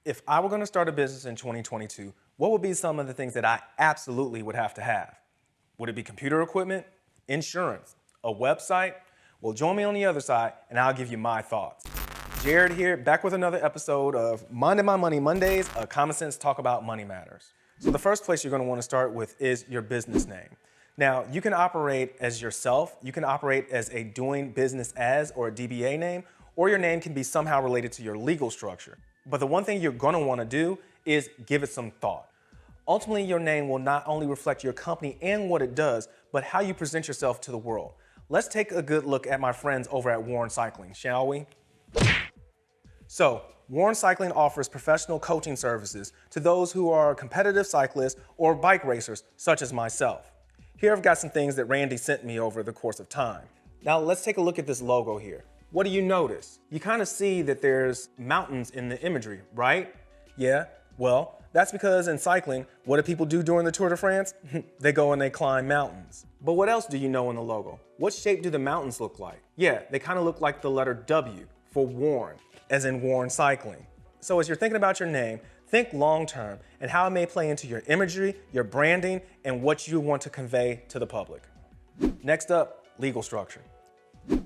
If I were going to start a business in 2022, what would be some of the things that I absolutely would have to have? Would it be computer equipment, insurance, a website? Well, join me on the other side and I'll give you my thoughts. Jared here, back with another episode of Minding My Money Mondays, a common sense talk about money matters. So the first place you're going to want to start with is your business name. Now, you can operate as yourself, you can operate as a doing business as or a DBA name, or your name can be somehow related to your legal structure. But the one thing you're going to want to do is give it some thought. Ultimately, your name will not only reflect your company and what it does, but how you present yourself to the world. Let's take a good look at my friends over at Warren Cycling, shall we? So, Warren Cycling offers professional coaching services to those who are competitive cyclists or bike racers, such as myself. Here I've got some things that Randy sent me over the course of time. Now let's take a look at this logo here. What do you notice? You kind of see that there's mountains in the imagery, right? Yeah, well, that's because in cycling, what do people do during the Tour de France? They go and they climb mountains. But what else do you know in the logo? What shape do the mountains look like? Yeah, they kind of look like the letter W for Warren, as in Warren Cycling. So as you're thinking about your name, think long-term and how it may play into your imagery, your branding, and what you want to convey to the public. Next up, legal structure.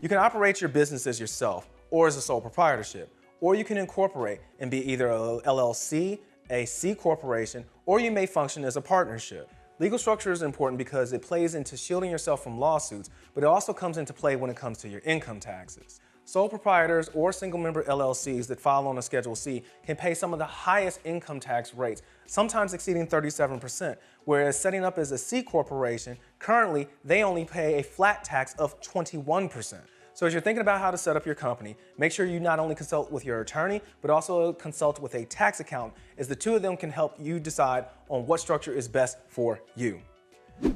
You can operate your business as yourself or as a sole proprietorship, or you can incorporate and be either a LLC, a C corporation, or you may function as a partnership. Legal structure is important because it plays into shielding yourself from lawsuits, but it also comes into play when it comes to your income taxes. Sole proprietors or single-member LLCs that file on a Schedule C can pay some of the highest income tax rates, sometimes exceeding 37%, whereas setting up as a C corporation, currently they only pay a flat tax of 21%. So as you're thinking about how to set up your company, make sure you not only consult with your attorney, but also consult with a tax accountant, as the two of them can help you decide on what structure is best for you.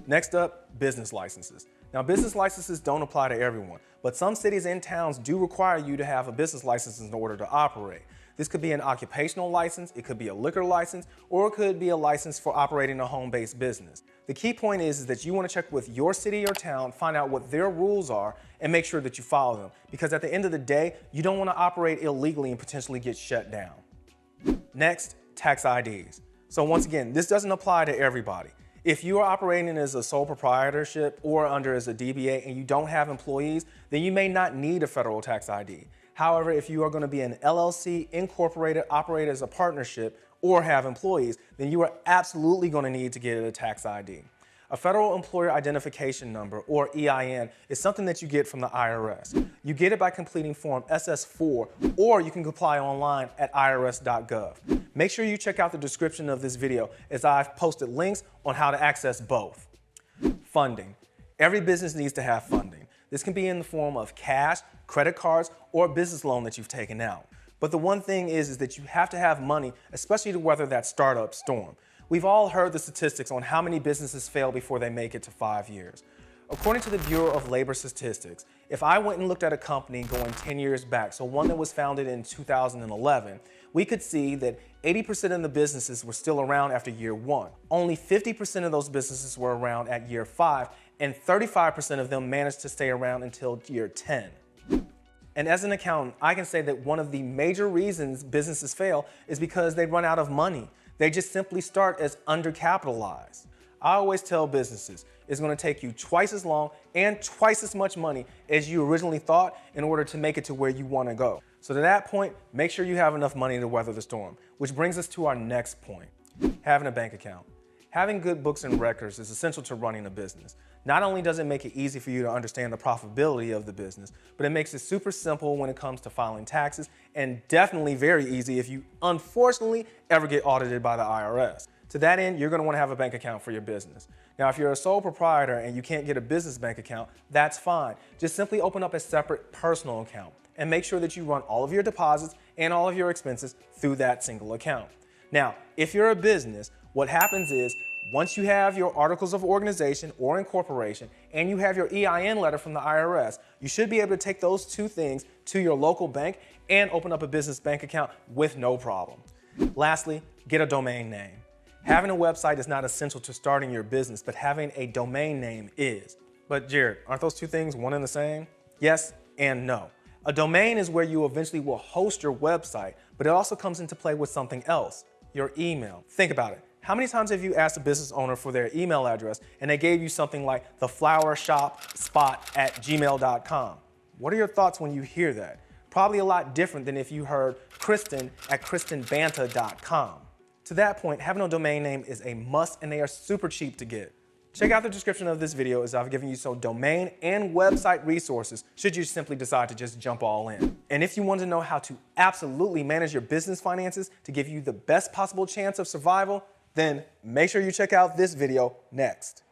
Next up, business licenses. Now, business licenses don't apply to everyone, but some cities and towns do require you to have a business license in order to operate. This could be an occupational license, it could be a liquor license, or it could be a license for operating a home-based business. The key point is that you want to check with your city or town, find out what their rules are, and make sure that you follow them. Because at the end of the day, you don't want to operate illegally and potentially get shut down. Next, tax IDs. So once again, this doesn't apply to everybody. If you are operating as a sole proprietorship or under as a DBA and you don't have employees, then you may not need a federal tax ID. However, if you are going to be an LLC, incorporated, operate as a partnership, or have employees, then you are absolutely going to need to get a tax ID. A federal employer identification number, or EIN, is something that you get from the IRS. You get it by completing Form SS4, or you can apply online at irs.gov. Make sure you check out the description of this video, as I've posted links on how to access both. Funding. Every business needs to have funding. This can be in the form of cash, credit cards, or a business loan that you've taken out. But the one thing is that you have to have money, especially to weather that startup storm. We've all heard the statistics on how many businesses fail before they make it to 5 years. According to the Bureau of Labor Statistics, if I went and looked at a company going 10 years back, so one that was founded in 2011, we could see that 80% of the businesses were still around after year 1. Only 50% of those businesses were around at year 5, and 35% of them managed to stay around until year 10. And as an accountant, I can say that one of the major reasons businesses fail is because they run out of money. They just simply start as undercapitalized. I always tell businesses, it's going to take you twice as long and twice as much money as you originally thought in order to make it to where you want to go. So to that point, make sure you have enough money to weather the storm, which brings us to our next point, having a bank account. Having good books and records is essential to running a business. Not only does it make it easy for you to understand the profitability of the business, but it makes it super simple when it comes to filing taxes, and definitely very easy if you unfortunately ever get audited by the IRS. To that end, you're going to want to have a bank account for your business. Now, if you're a sole proprietor and you can't get a business bank account, that's fine. Just simply open up a separate personal account and make sure that you run all of your deposits and all of your expenses through that single account. Now, if you're a business, what happens is once you have your articles of organization or incorporation and you have your EIN letter from the IRS, you should be able to take those two things to your local bank and open up a business bank account with no problem. Lastly, get a domain name. Having a website is not essential to starting your business, but having a domain name is. But Jared, aren't those two things one and the same? Yes and no. A domain is where you eventually will host your website, but it also comes into play with something else, your email. Think about it. How many times have you asked a business owner for their email address and they gave you something like theflowershopspot@gmail.com? What are your thoughts when you hear that? Probably a lot different than if you heard Kristen@KristenBanta.com. To that point, having a domain name is a must and they are super cheap to get. Check out the description of this video as I've given you some domain and website resources should you simply decide to just jump all in. And if you want to know how to absolutely manage your business finances to give you the best possible chance of survival, then make sure you check out this video next.